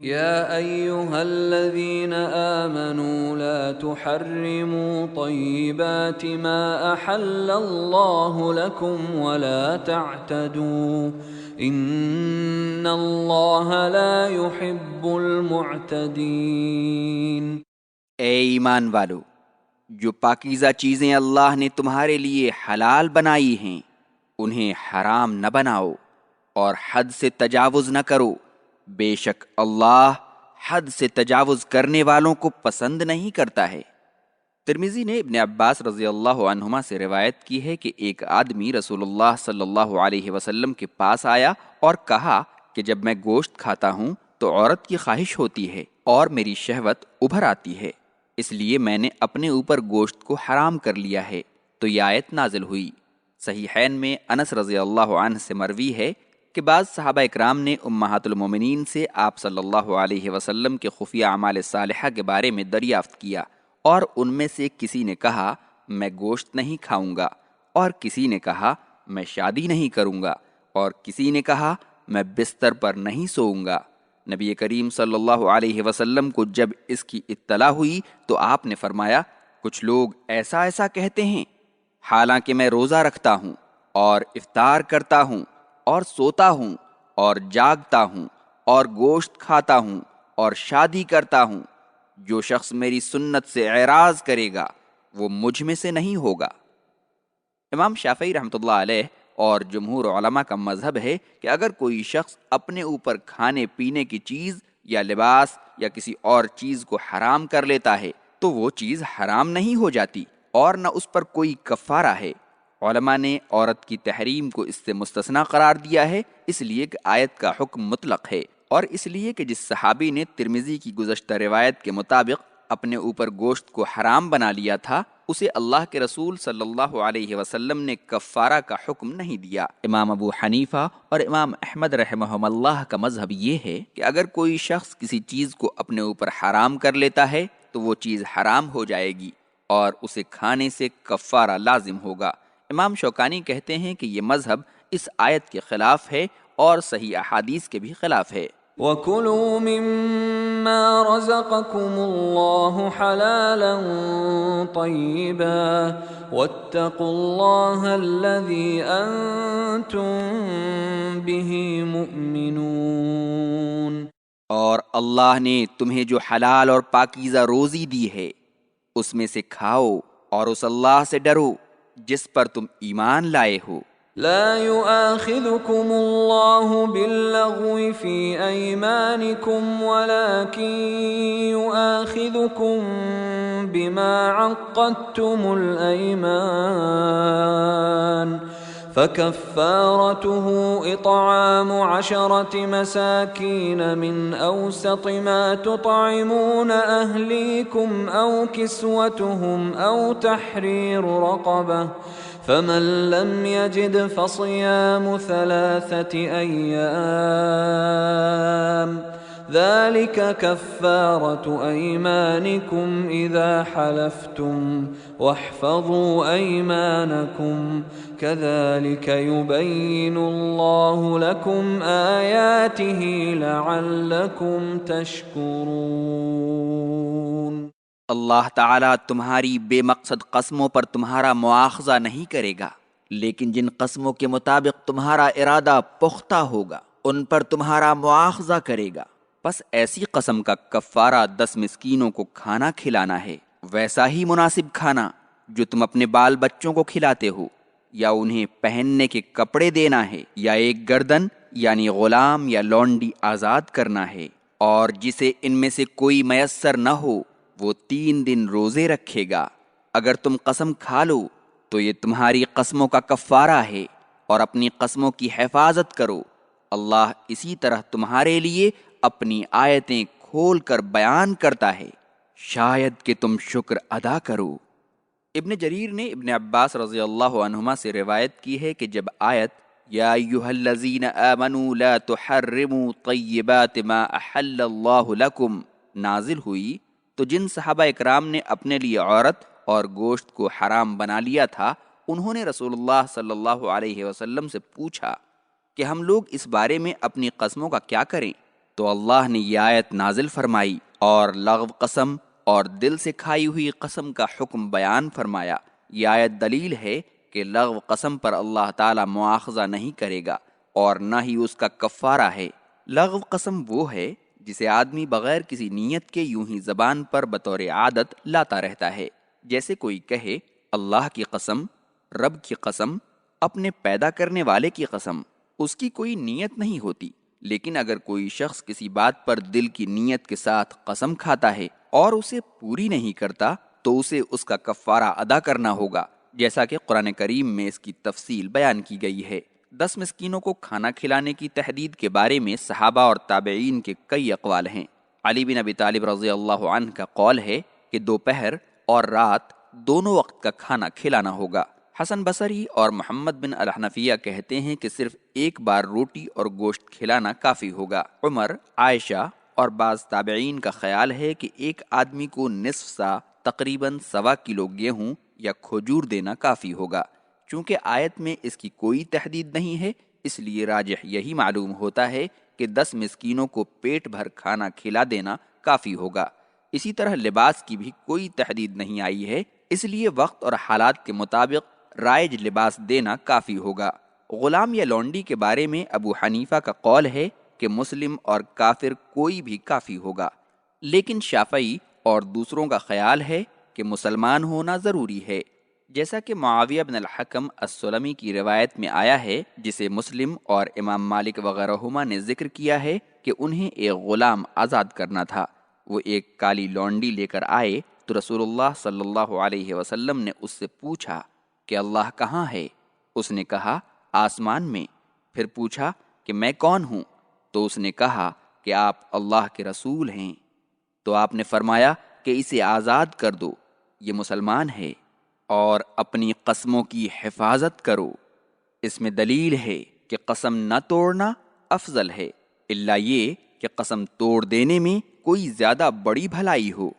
يا أيها الذين آمنوا لا تحرموا طيبات ما أحل الله لكم ولا تعتدوا إن الله لا يحب المعتدين۔ اے ایمان والو، جو پاکیزہ چیزیں اللہ نے تمہارے لیے حلال بنائی ہیں انہیں حرام نہ بناؤ اور حد سے تجاوز نہ کرو، بے شک اللہ حد سے تجاوز کرنے والوں کو پسند نہیں کرتا ہے۔ ترمذی نے ابن عباس رضی اللہ عنہما سے روایت کی ہے کہ ایک آدمی رسول اللہ صلی اللہ علیہ وسلم کے پاس آیا اور کہا کہ جب میں گوشت کھاتا ہوں تو عورت کی خواہش ہوتی ہے اور میری شہوت ابھر آتی ہے، اس لیے میں نے اپنے اوپر گوشت کو حرام کر لیا ہے۔ تو یہ آیت نازل ہوئی۔ صحیحین میں انس رضی اللہ عنہ سے مروی ہے کہ بعض صحابہ اکرام نے امہات المومنین سے آپ صلی اللہ علیہ وسلم کے خفیہ اعمال صالحہ کے بارے میں دریافت کیا، اور ان میں سے کسی نے کہا میں گوشت نہیں کھاؤں گا، اور کسی نے کہا میں شادی نہیں کروں گا، اور کسی نے کہا میں بستر پر نہیں سوؤں گا۔ نبی کریم صلی اللہ علیہ وسلم کو جب اس کی اطلاع ہوئی تو آپ نے فرمایا کچھ لوگ ایسا ایسا کہتے ہیں، حالانکہ میں روزہ رکھتا ہوں اور افطار کرتا ہوں اور سوتا ہوں اور جاگتا ہوں اور گوشت کھاتا ہوں اور شادی کرتا ہوں، جو شخص میری سنت سے اعراض کرے گا وہ مجھ میں سے نہیں ہوگا۔ امام شافعی رحمۃ اللہ علیہ اور جمہور علماء کا مذہب ہے کہ اگر کوئی شخص اپنے اوپر کھانے پینے کی چیز یا لباس یا کسی اور چیز کو حرام کر لیتا ہے تو وہ چیز حرام نہیں ہو جاتی اور نہ اس پر کوئی کفارہ ہے۔ علماء نے عورت کی تحریم کو اس سے مستثنا قرار دیا ہے، اس لیے کہ آیت کا حکم مطلق ہے، اور اس لیے کہ جس صحابی نے ترمذی کی گزشتہ روایت کے مطابق اپنے اوپر گوشت کو حرام بنا لیا تھا اسے اللہ کے رسول صلی اللہ علیہ وسلم نے کفارہ کا حکم نہیں دیا۔ امام ابو حنیفہ اور امام احمد رحمہم اللہ کا مذہب یہ ہے کہ اگر کوئی شخص کسی چیز کو اپنے اوپر حرام کر لیتا ہے تو وہ چیز حرام ہو جائے گی اور اسے کھانے سے کفارہ لازم ہوگا۔ امام شوکانی کہتے ہیں کہ یہ مذہب اس آیت کے خلاف ہے اور صحیح احادیث کے بھی خلاف ہے۔ وَكُلُوا مِمَّا رَزَقَكُمُ اللَّهُ حَلَالًا طَيِّبًا وَاتَّقُوا اللَّهَ الَّذِي أَنتُم بِهِ مُؤْمِنُونَ۔ اور اللہ نے تمہیں جو حلال اور پاکیزہ روزی دی ہے اس میں سے کھاؤ اور اس اللہ سے ڈرو جس پر تم ایمان لائے ہو۔ لا يؤاخذكم الله باللغو في أيمانكم ولكن يؤاخذكم بما عقدتم الأيمان فكفارته إطعام 10 مساكين من أوسط ما تطعمون أهليكم أو كسوتهم أو تحرير رقبة فمن لم يجد فصيام 3 أيام ذلك كفارة أيمانكم إذا حلفتم واحفظوا أيمانكم كذلك يبين الله لكم آياته لعلكم تشكرون۔ اللہ تعالیٰ تمہاری بے مقصد قسموں پر تمہارا مواخذہ نہیں کرے گا، لیکن جن قسموں کے مطابق تمہارا ارادہ پختہ ہوگا ان پر تمہارا مواخذہ کرے گا۔ پس ایسی قسم کا کفارہ 10 مسکینوں کو کھانا کھلانا ہے، ویسا ہی مناسب کھانا جو تم اپنے بال بچوں کو کھلاتے ہو، یا انہیں پہننے کے کپڑے دینا ہے، یا ایک گردن یعنی غلام یا لونڈی آزاد کرنا ہے، اور جسے ان میں سے کوئی میسر نہ ہو وہ 3 دن روزے رکھے گا۔ اگر تم قسم کھا لو تو یہ تمہاری قسموں کا کفارہ ہے، اور اپنی قسموں کی حفاظت کرو، اللہ اسی طرح تمہارے لیے اپنی آیتیں کھول کر بیان کرتا ہے، شاید کہ تم شکر ادا کرو۔ ابن جریر نے ابن عباس رضی اللہ عنہما سے روایت کی ہے کہ جب آیت یا ایھا الذین آمنوا لا تحرموا طیبات ما احل اللہ لکم نازل ہوئی تو جن صحابہ اکرام نے اپنے لیے عورت اور گوشت کو حرام بنا لیا تھا انہوں نے رسول اللہ صلی اللہ علیہ وسلم سے پوچھا کہ ہم لوگ اس بارے میں اپنی قسموں کا کیا کریں؟ تو اللہ نے یہ آیت نازل فرمائی اور لغو قسم اور دل سے کھائی ہوئی قسم کا حکم بیان فرمایا۔ یہ آیت دلیل ہے کہ لغو قسم پر اللہ تعالی مواخذہ نہیں کرے گا اور نہ ہی اس کا کفارہ ہے۔ لغو قسم وہ ہے جسے آدمی بغیر کسی نیت کے یوں ہی زبان پر بطور عادت لاتا رہتا ہے، جیسے کوئی کہے اللہ کی قسم، رب کی قسم، اپنے پیدا کرنے والے کی قسم۔ اس کی کوئی نیت نہیں ہوتی، لیکن اگر کوئی شخص کسی بات پر دل کی نیت کے ساتھ قسم کھاتا ہے اور اسے پوری نہیں کرتا تو اسے اس کا کفارہ ادا کرنا ہوگا، جیسا کہ قرآن کریم میں اس کی تفصیل بیان کی گئی ہے۔ 10 مسکینوں کو کھانا کھلانے کی تحدید کے بارے میں صحابہ اور تابعین کے کئی اقوال ہیں۔ علی بن ابی طالب رضی اللہ عنہ کا قول ہے کہ دوپہر اور رات دونوں وقت کا کھانا کھلانا ہوگا۔ حسن بصری اور محمد بن الحنفیہ کہتے ہیں کہ صرف ایک بار روٹی اور گوشت کھلانا کافی ہوگا۔ عمر، عائشہ اور بعض تابعین کا خیال ہے کہ ایک آدمی کو نصف سا تقریباً 1.25 کلو گیہوں یا کھجور دینا کافی ہوگا۔ چونکہ آیت میں اس کی کوئی تحدید نہیں ہے، اس لیے راجح یہی معلوم ہوتا ہے کہ 10 مسکینوں کو پیٹ بھر کھانا کھلا دینا کافی ہوگا۔ اسی طرح لباس کی بھی کوئی تحدید نہیں آئی ہے، اس لیے وقت اور حالات کے مطابق رائج لباس دینا کافی ہوگا۔ غلام یا لونڈی کے بارے میں ابو حنیفہ کا قول ہے کہ مسلم اور کافر کوئی بھی کافی ہوگا، لیکن شافعی اور دوسروں کا خیال ہے کہ مسلمان ہونا ضروری ہے، جیسا کہ معاویہ بن الحکم السلمی کی روایت میں آیا ہے، جسے مسلم اور امام مالک وغیرہما نے ذکر کیا ہے کہ انہیں ایک غلام آزاد کرنا تھا۔ وہ ایک کالی لونڈی لے کر آئے تو رسول اللہ صلی اللہ علیہ وسلم نے اس سے پوچھا کہ اللہ کہاں ہے؟ اس نے کہا آسمان میں۔ پھر پوچھا کہ میں کون ہوں؟ تو اس نے کہا کہ آپ اللہ کے رسول ہیں۔ تو آپ نے فرمایا کہ اسے آزاد کر دو، یہ مسلمان ہے، اور اپنی قسموں کی حفاظت کرو۔ اس میں دلیل ہے کہ قسم نہ توڑنا افضل ہے، الا یہ کہ قسم توڑ دینے میں کوئی زیادہ بڑی بھلائی ہو۔